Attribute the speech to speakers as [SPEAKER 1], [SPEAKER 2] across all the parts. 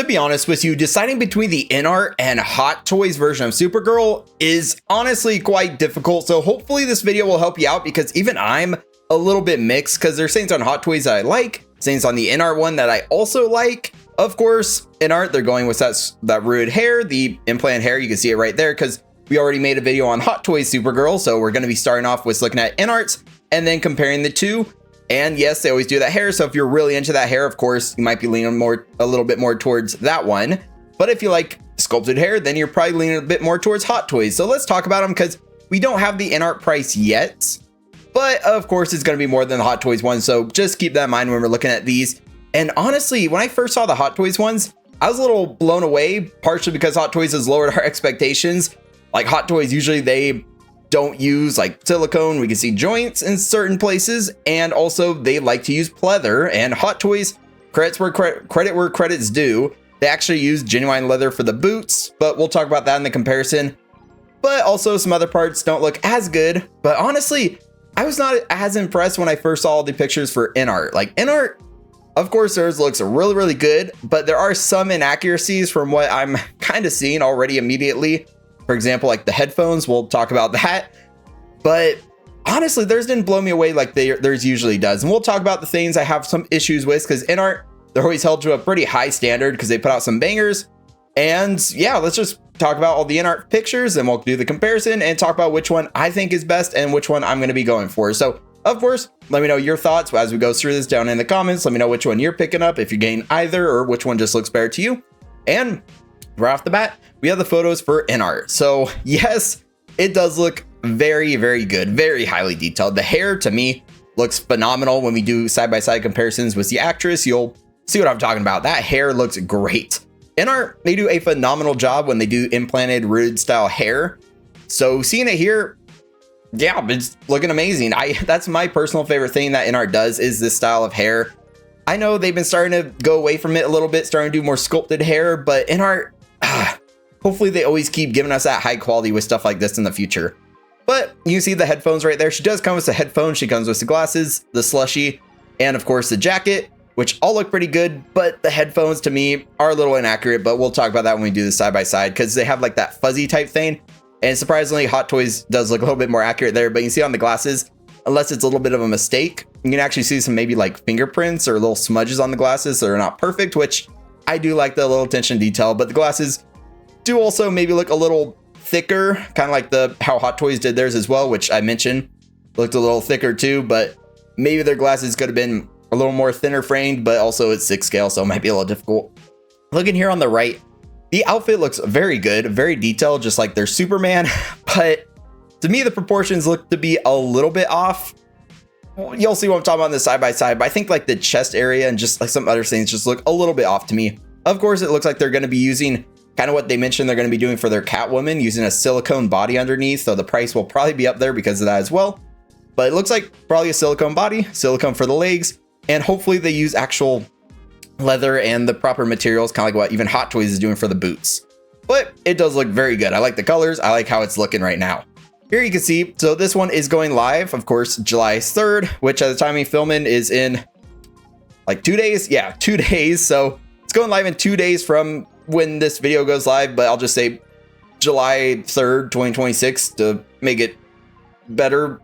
[SPEAKER 1] To be honest with you, deciding between the INART and Hot Toys version of Supergirl is honestly quite difficult. So hopefully this video will help you out, because even I'm a little bit mixed, because there's things on Hot Toys that I like, things on the INART one that I also like. Of course, INART, they're going with that rooted hair, the implant hair. You can see it right there because we already made a video on Hot Toys Supergirl. So we're going to be starting off with looking at INART's and then comparing the two. And yes, they always do that hair. So if you're really into that hair, of course, you might be leaning a little bit more towards that one. But if you like sculpted hair, then you're probably leaning a bit more towards Hot Toys. So let's talk about them, because we don't have the INART price yet. But of course, it's going to be more than the Hot Toys one. So just keep that in mind when we're looking at these. And honestly, when I first saw the Hot Toys ones, I was a little blown away, partially because Hot Toys has lowered our expectations. Like Hot Toys, usually they don't use like silicone. We can see joints in certain places, and also they like to use pleather. And Hot Toys, credit where credit's due, they actually use genuine leather for the boots, but we'll talk about that in the comparison. But also some other parts don't look as good. But honestly, I was not as impressed when I first saw the pictures for INART. Like INART, of course, theirs looks really, really good, but there are some inaccuracies from what I'm kind of seeing already immediately. For example, like the headphones, we'll talk about that. But honestly, theirs didn't blow me away like theirs usually does. And we'll talk about the things I have some issues with, because INART, they're always held to a pretty high standard because they put out some bangers. And yeah, let's just talk about all the INART pictures, and we'll do the comparison and talk about which one I think is best and which one I'm going to be going for. So of course, let me know your thoughts as we go through this down in the comments. Let me know which one you're picking up, if you're getting either, or which one just looks better to you. And right off the bat, we have the photos for INART. So yes, it does look very, very good, very highly detailed. The hair to me looks phenomenal. When we do side-by-side comparisons with the actress, you'll see what I'm talking about. That hair looks great. INART, they do a phenomenal job when they do implanted rooted style hair. So seeing it here, yeah, it's looking amazing. That's my personal favorite thing that INART does, is this style of hair. I know they've been starting to go away from it a little bit, starting to do more sculpted hair, but INART, hopefully they always keep giving us that high quality with stuff like this in the future. But you see the headphones right there. She does come with the headphones. She comes with the glasses, the slushie, and of course the jacket, which all look pretty good. But the headphones to me are a little inaccurate, but we'll talk about that when we do the side by side, because they have like that fuzzy type thing. And surprisingly, Hot Toys does look a little bit more accurate there. But you see on the glasses, unless it's a little bit of a mistake, you can actually see some maybe like fingerprints or little smudges on the glasses that are not perfect, which I do like the little attention to detail. But the glasses do also maybe look a little thicker, kind of like how Hot Toys did theirs as well, which I mentioned looked a little thicker too. But maybe their glasses could have been a little more thinner framed, but also it's 6 scale, so it might be a little difficult. Looking here on the right, the outfit looks very good, very detailed, just like their Superman. But to me, the proportions look to be a little bit off. You'll see what I'm talking about in the side by side, but I think like the chest area and just like some other things just look a little bit off to me. Of course, it looks like they're going to be using kind of what they mentioned they're going to be doing for their Catwoman, using a silicone body underneath. So the price will probably be up there because of that as well. But it looks like probably a silicone body, silicone for the legs, and hopefully they use actual leather and the proper materials, kind of like what even Hot Toys is doing for the boots. But it does look very good. I like the colors. I like how it's looking right now. Here you can see, so this one is going live, of course, July 3rd, which at the time of filming is in like 2 days. Yeah, 2 days. So it's going live in 2 days from when this video goes live, but I'll just say July 3rd, 2026 to make it better.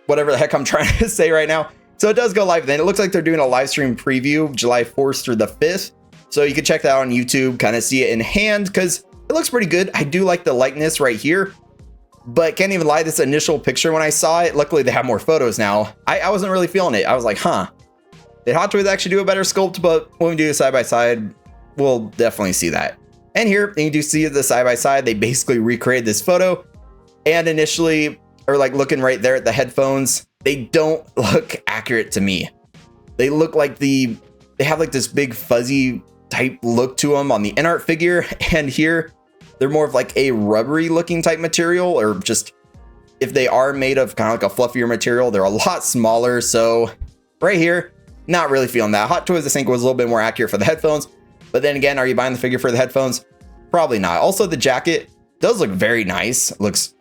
[SPEAKER 1] Whatever the heck I'm trying to say right now. So it does go live then. It looks like they're doing a live stream preview July 4th through the 5th. So you can check that out on YouTube, kind of see it in hand, because it looks pretty good. I do like the likeness right here, but can't even lie, this initial picture when I saw it, luckily they have more photos now. I wasn't really feeling it. I was like, huh, did Hot Toys actually do a better sculpt? But when we do the side by side, we'll definitely see that. And here you do see the side by side, they basically recreated this photo. And initially, or like looking right there at the headphones, they don't look accurate to me. They look like they have like this big fuzzy type look to them on the INART figure, and here they're more of like a rubbery looking type material, or just if they are made of kind of like a fluffier material, they're a lot smaller. So right here, not really feeling that. Hot Toys I think was a little bit more accurate for the headphones, but then again, are you buying the figure for the headphones? Probably not. Also, the jacket does look very nice. It looks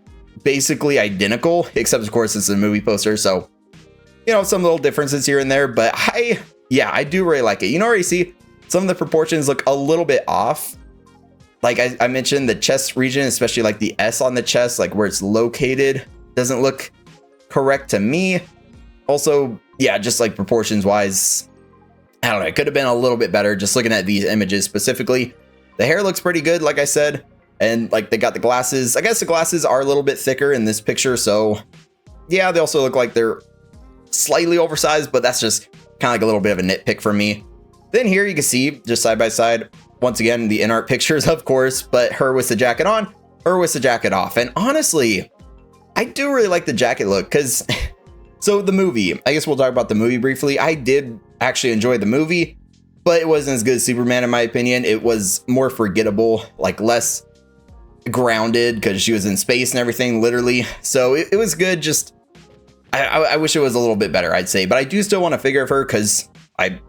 [SPEAKER 1] basically identical, except of course it's a movie poster, so you know, some little differences here and there. But I do really like it. You can already see some of the proportions look a little bit off. Like I mentioned, the chest region, especially like the S on the chest, like where it's located, doesn't look correct to me. Also, yeah, just like proportions wise, I don't know, it could have been a little bit better just looking at these images specifically. The hair looks pretty good, like I said, and like they got the glasses. I guess the glasses are a little bit thicker in this picture, so yeah, they also look like they're slightly oversized, but that's just kind of like a little bit of a nitpick for me. Then here you can see just side by side, once again, the INART pictures, of course, but her with the jacket on, her with the jacket off. And honestly, I do really like the jacket look because, so the movie, I guess we'll talk about the movie briefly. I did actually enjoy the movie, but it wasn't as good as Superman in my opinion. It was more forgettable, like less grounded because she was in space and everything, literally. So it was good, just I wish it was a little bit better, I'd say. But I do still want a figure of her because I'm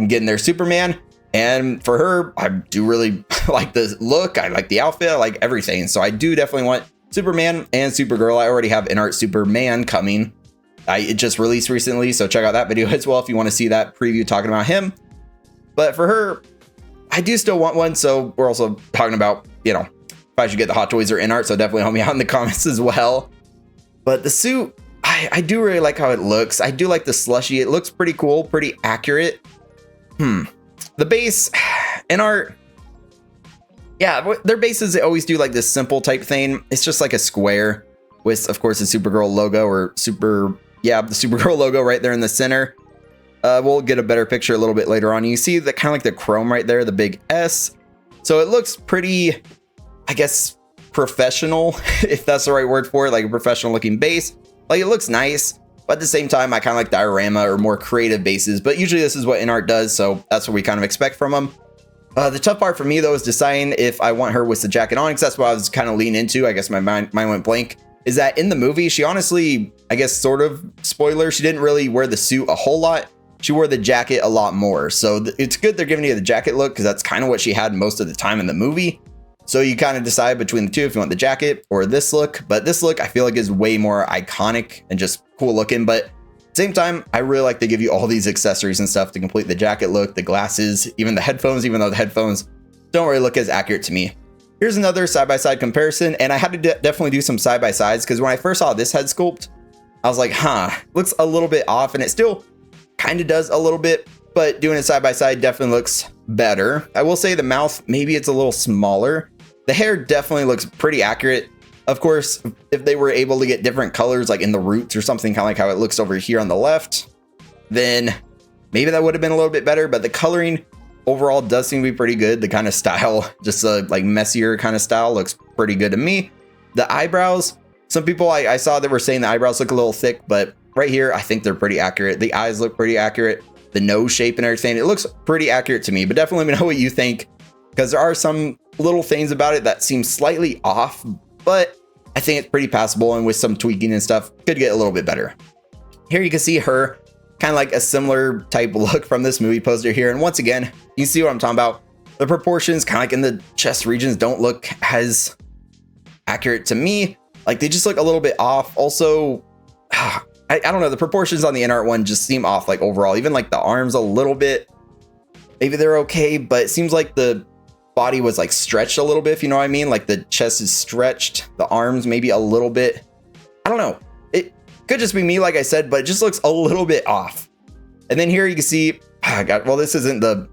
[SPEAKER 1] getting their Superman. And for her, I do really like the look. I like the outfit. I like everything. So I do definitely want Superman and Supergirl. I already have INART Superman coming. It just released recently. So check out that video as well if you want to see that preview talking about him. But for her, I do still want one. So we're also talking about, you know, if I should get the Hot Toys or INART. So definitely help me out in the comments as well. But the suit, I do really like how it looks. I do like the slushy. It looks pretty cool, pretty accurate. The base, INART, yeah, their bases, they always do like this simple type thing. It's just like a square with, of course, the Supergirl logo or the Supergirl logo right there in the center. We'll get a better picture a little bit later on. You see the kind of like the chrome right there, the big S. So it looks pretty, I guess, professional, if that's the right word for it, like a professional looking base. Like it looks nice. But at the same time, I kind of like diorama or more creative bases, but usually this is what INART does, so that's what we kind of expect from them. The tough part for me, though, is deciding if I want her with the jacket on, because that's what I was kind of leaning into. I guess my mind went blank. Is that in the movie, she honestly, I guess sort of, spoiler, she didn't really wear the suit a whole lot. She wore the jacket a lot more. So it's good they're giving you the jacket look, because that's kind of what she had most of the time in the movie. So you kind of decide between the two if you want the jacket or this look. But this look, I feel like, is way more iconic and just cool looking. But at the same time, I really like to give you all these accessories and stuff to complete the jacket look, the glasses, even the headphones, even though the headphones don't really look as accurate to me. Here's another side-by-side comparison. And I had to definitely do some side-by-sides because when I first saw this head sculpt, I was like, looks a little bit off. And it still kind of does a little bit. But doing it side-by-side definitely looks better. I will say the mouth, maybe it's a little smaller. The hair definitely looks pretty accurate. Of course, if they were able to get different colors, like in the roots or something, kind of like how it looks over here on the left, then maybe that would have been a little bit better. But the coloring overall does seem to be pretty good. The kind of style, just a like messier kind of style, looks pretty good to me. The eyebrows, some people I saw that were saying the eyebrows look a little thick, but right here, I think they're pretty accurate. The eyes look pretty accurate. The nose shape and everything, it looks pretty accurate to me. But definitely let me know what you think, because there are some little things about it that seem slightly off, but I think it's pretty passable, and with some tweaking and stuff, could get a little bit better. Here you can see her kind of like a similar type look from this movie poster here. And once again, you see what I'm talking about. The proportions kind of like in the chest regions don't look as accurate to me. Like they just look a little bit off. Also, I don't know, the proportions on the INART one just seem off, like overall, even like the arms a little bit, maybe they're okay, but it seems like the body was like stretched a little bit, if you know what I mean. Like the chest is stretched, the arms maybe a little bit. I don't know, it could just be me, like I said, but it just looks a little bit off. And then here you can see, well, this isn't the,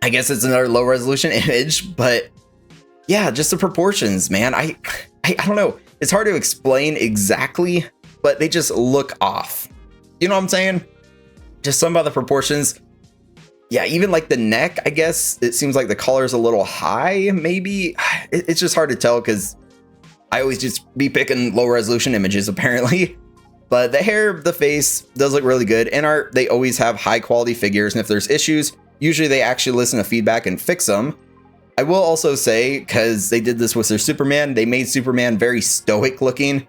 [SPEAKER 1] I guess it's another low resolution image, but yeah, just the proportions, man. I don't know, it's hard to explain exactly, but they just look off. You know what I'm saying? Just some of the proportions. Yeah, even like the neck, I guess it seems like the color is a little high, maybe. It's just hard to tell because I always just be picking low resolution images apparently. But the hair, the face does look really good. INART, they always have high quality figures, and if there's issues, usually they actually listen to feedback and fix them. I will also say, because they did this with their Superman, they made Superman very stoic looking.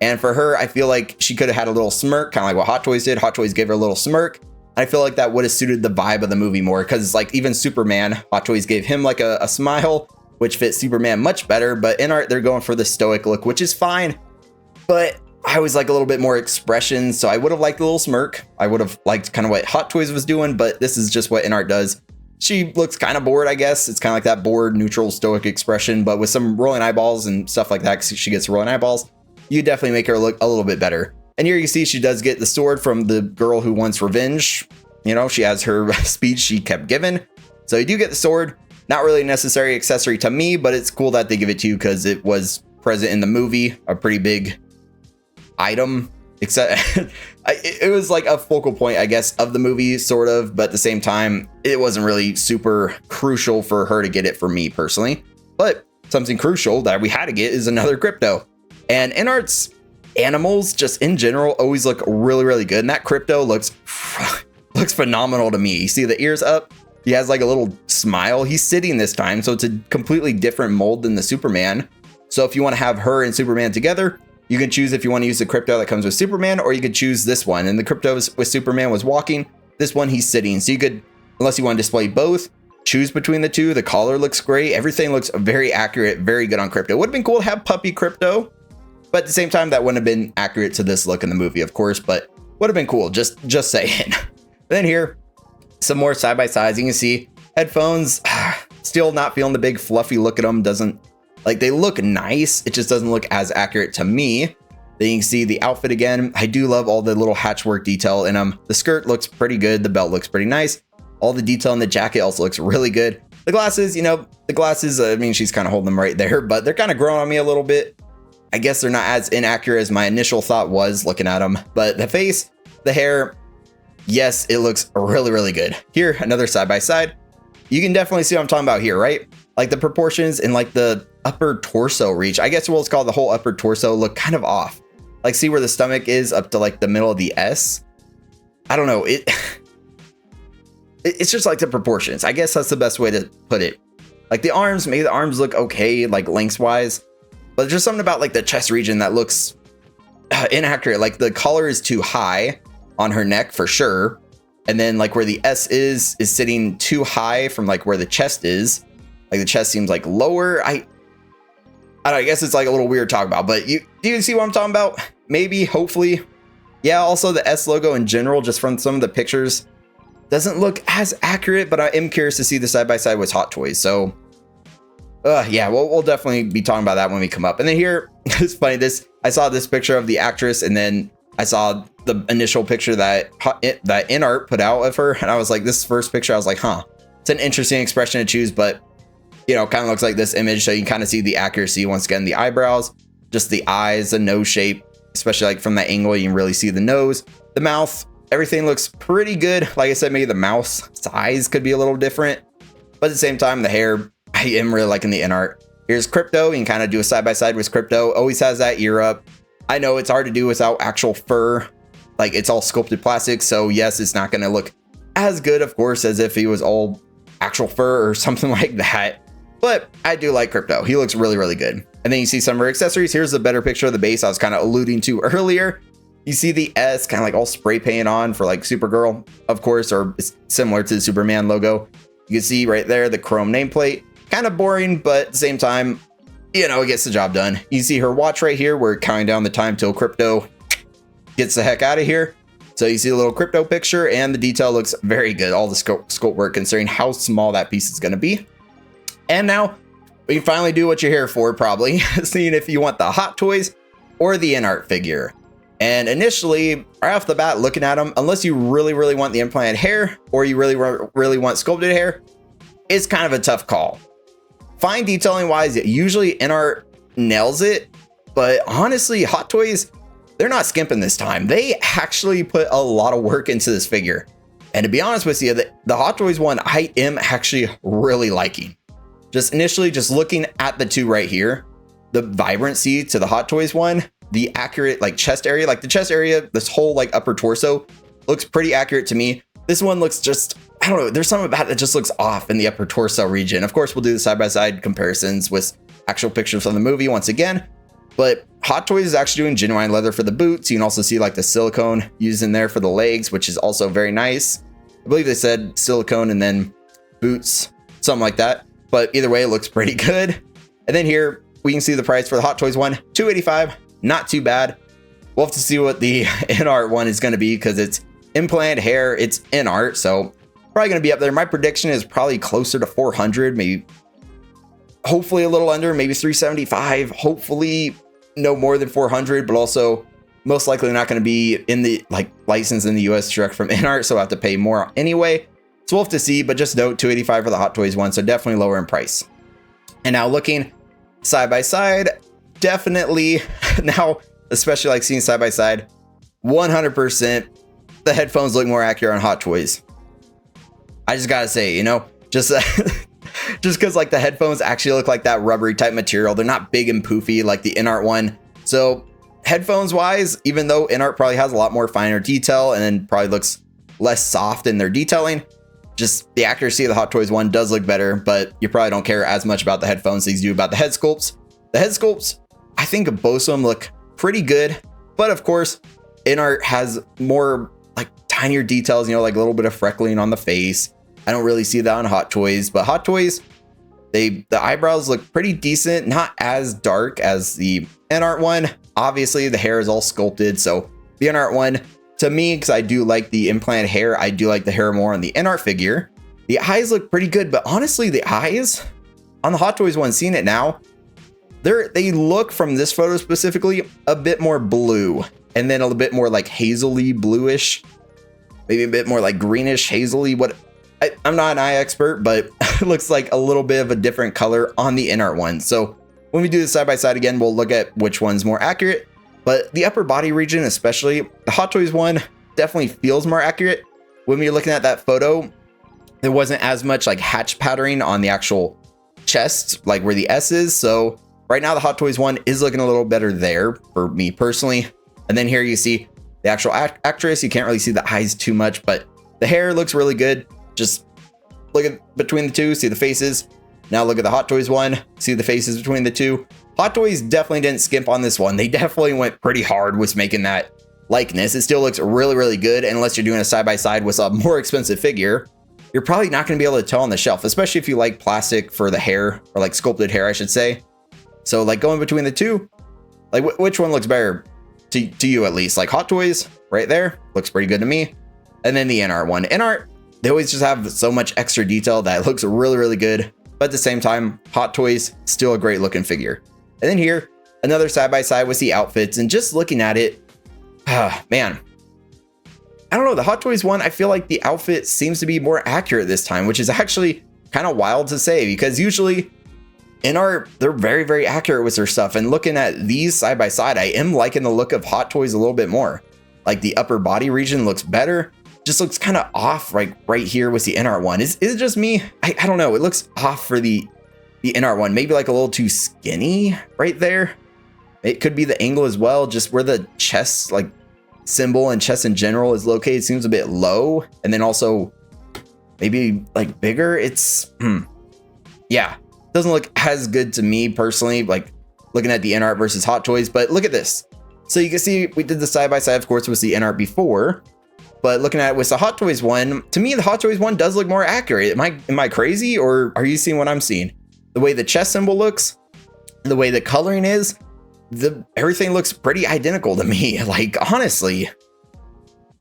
[SPEAKER 1] And for her, I feel like she could have had a little smirk, kind of like what Hot Toys did. Hot Toys gave her a little smirk. I feel like that would have suited the vibe of the movie more, because like even Superman, Hot Toys gave him like a smile, which fits Superman much better. But INART, they're going for the stoic look, which is fine. But I always like a little bit more expression, so I would have liked a little smirk. I would have liked kind of what Hot Toys was doing, but this is just what INART does. she looks kind of bored, I guess. It's kind of like that bored, neutral, stoic expression, but with some rolling eyeballs and stuff like that, because she gets rolling eyeballs, you definitely make her look a little bit better. And here you see she does get the sword from the girl who wants revenge. You know, she has her speech she kept given. So you do get the sword. Not really a necessary accessory to me, but it's cool that they give it to you because it was present in the movie, a pretty big item. Except it was like a focal point, I guess, of the movie, sort of, but at the same time, it wasn't really super crucial for her to get it for me personally. But something crucial that we had to get is another Krypto. And INART's animals, just in general, always look really, really good. And that Krypto looks phenomenal to me. You see the ears up? He has like a little smile. He's sitting this time, so it's a completely different mold than the Superman. So if you want to have her and Superman together, you can choose if you want to use the Krypto that comes with Superman, or you could choose this one. And the Krypto with Superman was walking. This one, he's sitting. So you could, unless you want to display both, choose between the two. The collar looks great. Everything looks very accurate, very good on Krypto. Would have been cool to have puppy Krypto, but at the same time, that wouldn't have been accurate to this look in the movie, of course, but would have been cool. Just saying. Then here, some more side-by-sides. You can see headphones, still not feeling the big fluffy look at them. Doesn't, like, they look nice. It just doesn't look as accurate to me. Then you can see the outfit again. I do love all the little hatchwork detail in them. The skirt looks pretty good. The belt looks pretty nice. All the detail in the jacket also looks really good. The glasses, you know, I mean, she's kind of holding them right there, but they're kind of growing on me a little bit. I guess they're not as inaccurate as my initial thought was looking at them. But the face, the hair, yes, it looks really, really good. Here, another side-by-side. You can definitely see what I'm talking about here, right? Like the proportions and like the upper torso reach. I guess we'll call the whole upper torso look kind of off. Like, see where the stomach is up to like the middle of the S? I don't know. It's just like the proportions. I guess that's the best way to put it. Like the arms, maybe the arms look okay, like lengthwise, but there's just something about like the chest region that looks inaccurate. Like the collar is too high on her neck for sure. And then like where the S is sitting too high from like where the chest is. Like the chest seems like lower. I don't know, I guess it's like a little weird to talk about, but do you see what I'm talking about? Maybe, hopefully. Yeah, also the S logo in general, just from some of the pictures, doesn't look as accurate, but I am curious to see the side-by-side with Hot Toys. So, yeah, we'll definitely be talking about that when we come up. And then here, it's funny, I saw this picture of the actress, and then I saw the initial picture that INART put out of her, and I was like, this first picture, I was like, huh, it's an interesting expression to choose, but you know, kind of looks like this image, so you can kind of see the accuracy once again. The eyebrows, just the eyes, the nose shape, especially like from that angle, you can really see the nose, the mouth, everything looks pretty good. Like I said, maybe the mouth size could be a little different, but at the same time, the hair, I am really liking the INART. Here's Krypto. You can kind of do a side-by-side with Krypto. Always has that ear up. I know it's hard to do without actual fur. Like, it's all sculpted plastic, so yes, it's not going to look as good, of course, as if he was all actual fur or something like that. But I do like Krypto. He looks really, really good. And then you see some of her accessories. Here's a better picture of the base I was kind of alluding to earlier. You see the S kind of like all spray paint on for like Supergirl, of course, or it's similar to the Superman logo. You can see right there the chrome nameplate. Kind of boring, but at the same time, you know, it gets the job done. You see her watch right here. We're counting down the time till Krypto gets the heck out of here. So you see a little Krypto picture, and the detail looks very good. All the sculpt work, considering how small that piece is going to be. And now we can finally do what you're here for, probably, seeing if you want the Hot Toys or the INART figure. And initially, right off the bat, looking at them, unless you really, really want the implanted hair or you really want sculpted hair, it's kind of a tough call. Fine detailing wise, usually INART nails it, but honestly, Hot Toys, they're not skimping this time. They actually put a lot of work into this figure. And to be honest with you, the Hot Toys one, I am actually really liking. Just initially, just looking at the two right here, the vibrancy to the Hot Toys one, the accurate like chest area, like the chest area, this whole like upper torso looks pretty accurate to me. This one looks just, I don't know, there's something about it that just looks off in the upper torso region. Of course, we'll do the side-by-side comparisons with actual pictures from the movie once again, but Hot Toys is actually doing genuine leather for the boots. You can also see like the silicone used in there for the legs, which is also very nice. I believe they said silicone and then boots, something like that. But either way, it looks pretty good. And then here we can see the price for the Hot Toys one, $285. Not too bad. We'll have to see what the INART one is going to be, because it's implanted hair, it's INART, so probably going to be up there. My prediction is probably closer to 400, maybe, hopefully a little under, maybe 375, hopefully no more than 400, but also most likely not going to be in the license in the US direct from INART, so I'll have to pay more anyway. So we'll have to see, but just note $285 for the Hot Toys one, so definitely lower in price. And now looking side by side, definitely now, especially like seeing side by side, 100% the headphones look more accurate on Hot Toys. I just gotta say, you know, just because like the headphones actually look like that rubbery type material. They're not big and poofy like the INART one. So headphones wise, even though INART probably has a lot more finer detail and then probably looks less soft in their detailing, just the accuracy of the Hot Toys one does look better, but you probably don't care as much about the headphones as you do about the head sculpts. The head sculpts, I think both of them look pretty good, but of course, INART has more like tinier details, you know, like a little bit of freckling on the face. I don't really see that on Hot Toys, but Hot Toys, the eyebrows look pretty decent, not as dark as the INART one. Obviously, the hair is all sculpted, so the INART one, to me, because I do like the implanted hair, I do like the hair more on the INART figure. The eyes look pretty good, but honestly, the eyes on the Hot Toys one, seeing it now, they look from this photo specifically a bit more blue, and then a little bit more like hazily bluish, maybe a bit more like greenish hazily. I'm not an eye expert, but it looks like a little bit of a different color on the INART one. So when we do this side by side again, we'll look at which one's more accurate. But the upper body region, especially the Hot Toys one, definitely feels more accurate. When we were looking at that photo, there wasn't as much like hatch patterning on the actual chest, like where the S is. So right now the Hot Toys one is looking a little better there for me personally. And then here you see the actual actress. You can't really see the eyes too much, but the hair looks really good. Just look at between the two, see the faces. Now look at the Hot Toys one, see the faces between the two. Hot Toys definitely didn't skimp on this one. They definitely went pretty hard with making that likeness. It still looks really, really good. And unless you're doing a side by side with a more expensive figure, you're probably not going to be able to tell on the shelf, especially if you like plastic for the hair, or like sculpted hair, I should say. So like going between the two, like which one looks better to you at least? Like Hot Toys right there looks pretty good to me. And then the INART one. INART, they always just have so much extra detail that it looks really, really good. But at the same time, Hot Toys, still a great looking figure. And then here, another side by side with the outfits, and just looking at it, man, I don't know, the Hot Toys one, I feel like the outfit seems to be more accurate this time, which is actually kind of wild to say, because usually INART, they're very, very accurate with their stuff. And looking at these side by side, I am liking the look of Hot Toys a little bit more. Like the upper body region looks better. Just looks kind of off right here with the INART one. Is it just me? I don't know. It looks off for the INART one. Maybe like a little too skinny right there. It could be the angle as well. Just where the chest like symbol and chest in general is located seems a bit low. And then also maybe like bigger. It's, yeah, doesn't look as good to me personally, like looking at the INART versus Hot Toys. But look at this. So you can see we did the side by side, of course, with the INART before. But looking at it with the Hot Toys one, to me, the Hot Toys one does look more accurate. Am I crazy, or are you seeing what I'm seeing? The way the chest symbol looks, the way the coloring is, everything looks pretty identical to me. Like, honestly,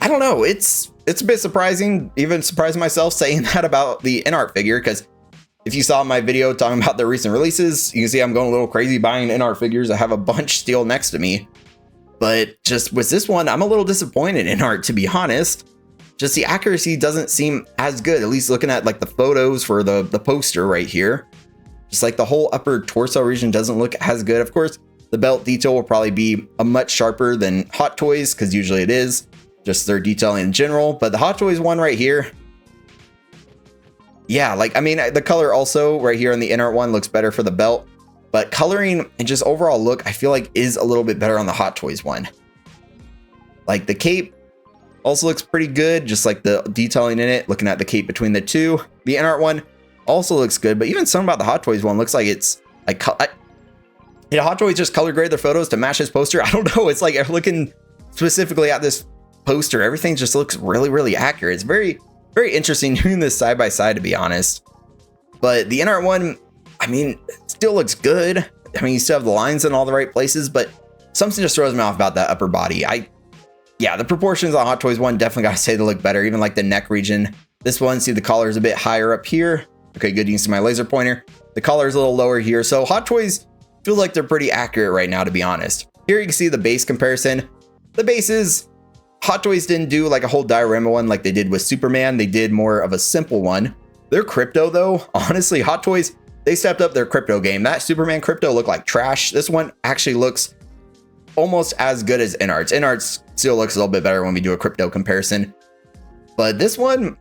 [SPEAKER 1] I don't know. It's a bit surprising, even surprising myself saying that about the INART figure, because if you saw my video talking about the recent releases, you can see I'm going a little crazy buying INART figures. I have a bunch still next to me. But just with this one, I'm a little disappointed in INART, to be honest. Just the accuracy doesn't seem as good, at least looking at like the photos for the poster right here. Just like the whole upper torso region doesn't look as good. Of course, the belt detail will probably be a much sharper than Hot Toys, because usually it is. Just their detailing in general. But the Hot Toys one right here, yeah, like, I mean, the color also right here on the INART one looks better for the belt. But coloring and just overall look, I feel like is a little bit better on the Hot Toys one. Like the cape also looks pretty good, just like the detailing in it, looking at the cape between the two. The INART one also looks good, but even something about the Hot Toys one looks like it's like, Hot Toys just color grade their photos to match this poster. I don't know. It's like looking specifically at this poster, everything just looks really, really accurate. It's very, very interesting doing this side by side, to be honest. But the INART one, I mean, it still looks good. I mean, you still have the lines in all the right places, but something just throws me off about that upper body. Yeah, the proportions on Hot Toys one definitely got to say they look better. Even like the neck region This one, see the collar is a bit higher up here. Okay, good use of my laser pointer. The collar is a little lower here. So Hot Toys feel like they're pretty accurate right now, to be honest. Here you can see the base comparison. The bases, Hot Toys didn't do like a whole diorama one like they did with Superman. They did more of a simple one. Their Krypto though, honestly, Hot Toys, they stepped up their Krypto game. That Superman Krypto looked like trash. This one actually looks almost as good as INART's. INART's still looks a little bit better when we do a Krypto comparison. But this one,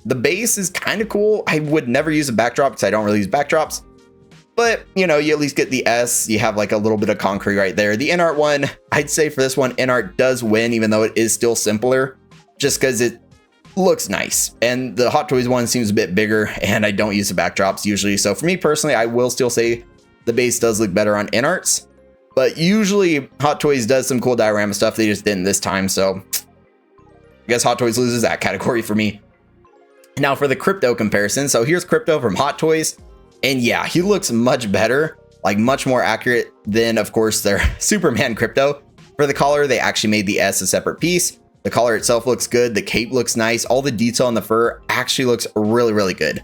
[SPEAKER 1] the base is kind of cool. I would never use a backdrop because I don't really use backdrops. But, you know, you at least get the S. You have like a little bit of concrete right there. The INART one, I'd say for this one, INART does win, even though it is still simpler, just because it looks nice. And the Hot Toys one seems a bit bigger, and I don't use the backdrops usually. So for me personally, I will still say the base does look better on INART's. But usually Hot Toys does some cool diorama stuff. They just didn't this time. So I guess Hot Toys loses that category for me. Now for the Krypto comparison. So here's Krypto from Hot Toys. And yeah, he looks much better, like much more accurate than, of course, their Superman Krypto. For the collar, they actually made the S a separate piece. The collar itself looks good. The cape looks nice. All the detail on the fur actually looks really, really good.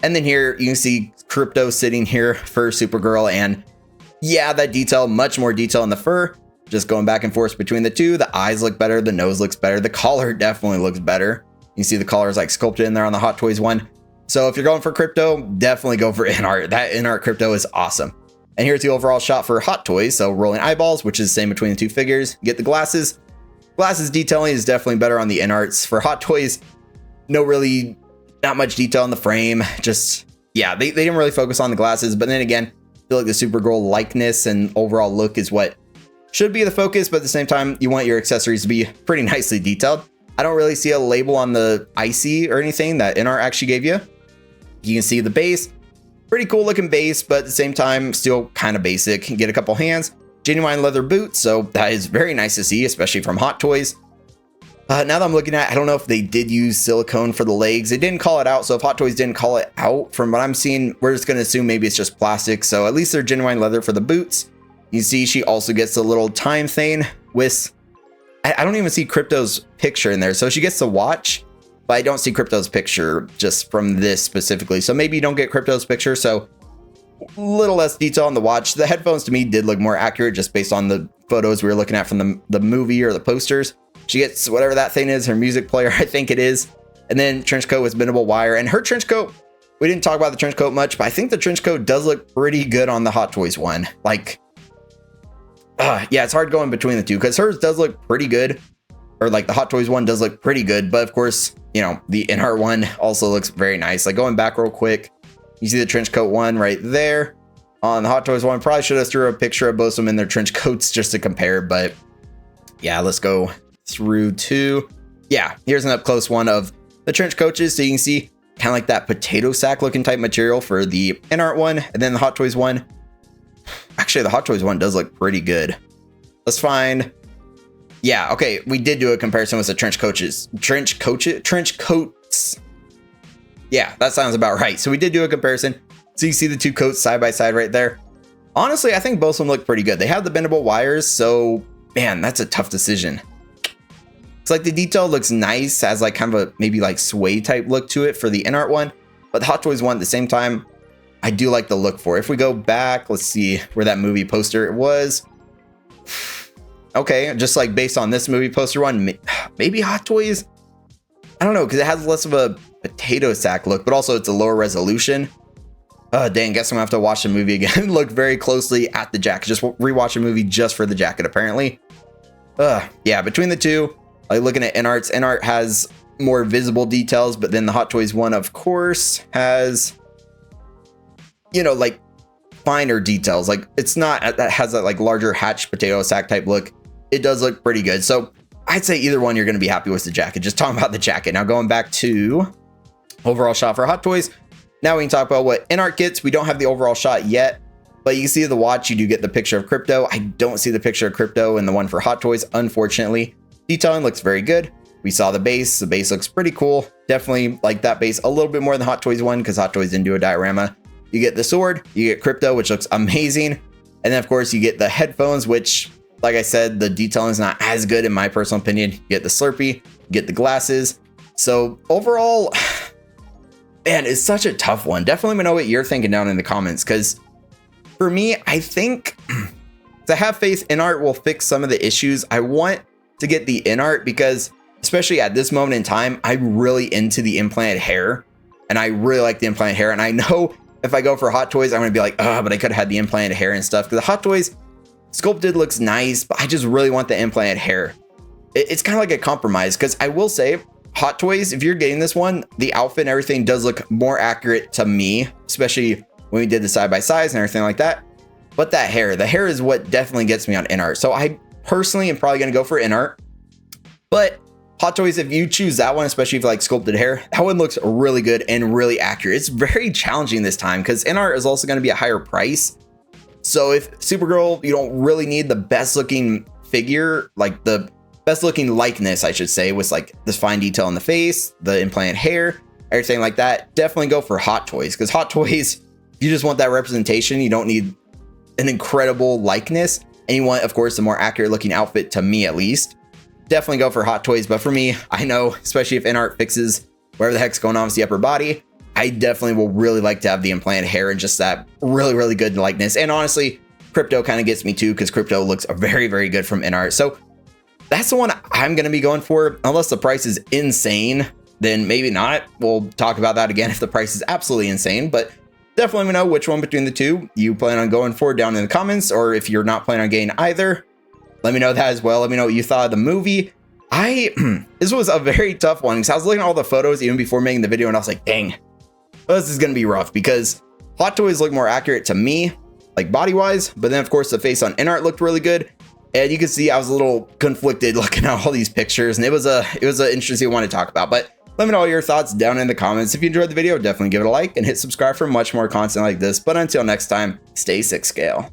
[SPEAKER 1] And then here you can see Krypto sitting here for Supergirl. And yeah, that detail, much more detail in the fur. Just going back and forth between the two. The eyes look better. The nose looks better. The collar definitely looks better. You see the collar is like sculpted in there on the Hot Toys one. So if you're going for Krypto, definitely go for INART. That INART Krypto is awesome. And here's the overall shot for Hot Toys. So rolling eyeballs, which is the same between the two figures. Get the glasses. Glasses detailing is definitely better on the INARTs. For Hot Toys, not much detail in the frame. Just, yeah, they didn't really focus on the glasses. But then again, I feel like the Supergirl likeness and overall look is what should be the focus. But at the same time, you want your accessories to be pretty nicely detailed. I don't really see a label on the IC or anything that INART actually gave you. You can see the base, pretty cool looking base, but at the same time, still kind of basic. You get a couple hands, genuine leather boots. So that is very nice to see, especially from Hot Toys. Now that I'm looking at, I don't know if they did use silicone for the legs. They didn't call it out. So if Hot Toys didn't call it out, from what I'm seeing, we're just going to assume maybe it's just plastic. So at least they're genuine leather for the boots. You see, she also gets a little time thing with, I don't even see Krypto's picture in there. So she gets the watch, but I don't see Krypto's picture just from this specifically. So maybe you don't get Krypto's picture. So a little less detail on the watch. The headphones to me did look more accurate just based on the photos we were looking at from the movie or the posters. She gets whatever that thing is, her music player, I think it is. And then trench coat with bendable wire. And her trench coat, we didn't talk about the trench coat much, but I think the trench coat does look pretty good on the Hot Toys one. Like, yeah, it's hard going between the two because hers does look pretty good. Or like the Hot Toys one does look pretty good. But of course, you know, the INART one also looks very nice. Like going back real quick, you see the trench coat one right there. On the Hot Toys one, probably should have threw a picture of both of them in their trench coats just to compare. But yeah, let's go through to, yeah, here's an up close one of the trench coaches. So you can see kind of like that potato sack looking type material for the INART one. And then the Hot Toys one, actually the Hot Toys one does look pretty good. Let's find, yeah, okay, we did do a comparison with the trench coats. Yeah, that sounds about right. So we did do a comparison. So you see the two coats side by side right there. Honestly, I think both of them look pretty good. They have the bendable wires, so man, that's a tough decision. It's like the detail looks nice, has like kind of a maybe like sway type look to it for the INART one, but the Hot Toys one at the same time, I do like the look for it. If we go back, let's see where that movie poster was. Okay, just like based on this movie poster one, maybe Hot Toys. I don't know, because it has less of a potato sack look, but also it's a lower resolution. Dang, guess I'm gonna have to watch the movie again. Look very closely at the jacket. Just rewatch a movie just for the jacket, apparently. Yeah, between the two, like looking at INART's, INART has more visible details, but then the Hot Toys one, of course, has, you know, like finer details. Like it's not, that has that like larger hatched potato sack type look. It does look pretty good. So I'd say either one, you're going to be happy with the jacket. Just talking about the jacket. Now going back to overall shot for Hot Toys. Now we can talk about what INART gets. We don't have the overall shot yet, but you can see the watch. You do get the picture of Krypto. I don't see the picture of Krypto in the one for Hot Toys, unfortunately. Detailing looks very good. We saw the base. The base looks pretty cool. Definitely like that base a little bit more than the Hot Toys one because Hot Toys didn't do a diorama. You get the sword. You get Krypto, which looks amazing. And then, of course, you get the headphones, which, like I said, the detailing is not as good in my personal opinion. You get the Slurpee. You get the glasses. So overall, Man, it's such a tough one. Definitely let me know what you're thinking down in the comments, because for me, I think I have faith INART will fix some of the issues. I want to get the INART because, especially at this moment in time, I'm really into the implanted hair, and I really like the implanted hair. And I know if I go for Hot Toys, I'm gonna be like, oh, but I could have had the implanted hair and stuff, because the Hot Toys sculpted looks nice, but I just really want the implanted hair. It's kind of like a compromise, because I will say, Hot Toys, if you're getting this one, the outfit and everything does look more accurate to me, especially when we did the side by sides and everything like that. But that hair, the hair is what definitely gets me on INART. So I personally am probably going to go for INART. But Hot Toys, if you choose that one, especially if you like sculpted hair, that one looks really good and really accurate. It's very challenging this time because INART is also going to be a higher price. So if Supergirl, you don't really need the best looking figure, like the best looking likeness, I should say, with like this fine detail in the face, the implanted hair, everything like that, definitely go for Hot Toys, because Hot Toys, you just want that representation. You don't need an incredible likeness, and you want, of course, a more accurate looking outfit, to me at least. Definitely go for Hot Toys. But for me, I know, especially if INART fixes whatever the heck's going on with the upper body, I definitely will really like to have the implanted hair and just that really, really good likeness. And honestly, Krypto kind of gets me too, because Krypto looks very, very good from INART. So that's the one I'm going to be going for. Unless the price is insane, then maybe not. We'll talk about that again if the price is absolutely insane. But definitely let me know which one between the two you plan on going for down in the comments. Or if you're not planning on getting either, let me know that as well. Let me know what you thought of the movie. This was a very tough one, because I was looking at all the photos even before making the video, and I was like, dang, this is going to be rough, because Hot Toys look more accurate to me, like body-wise. But then, of course, the face on INART looked really good. And you can see I was a little conflicted looking at all these pictures, and it was an interesting one to talk about. But let me know all your thoughts down in the comments. If you enjoyed the video, definitely give it a like and hit subscribe for much more content like this. But until next time, stay 6 scale.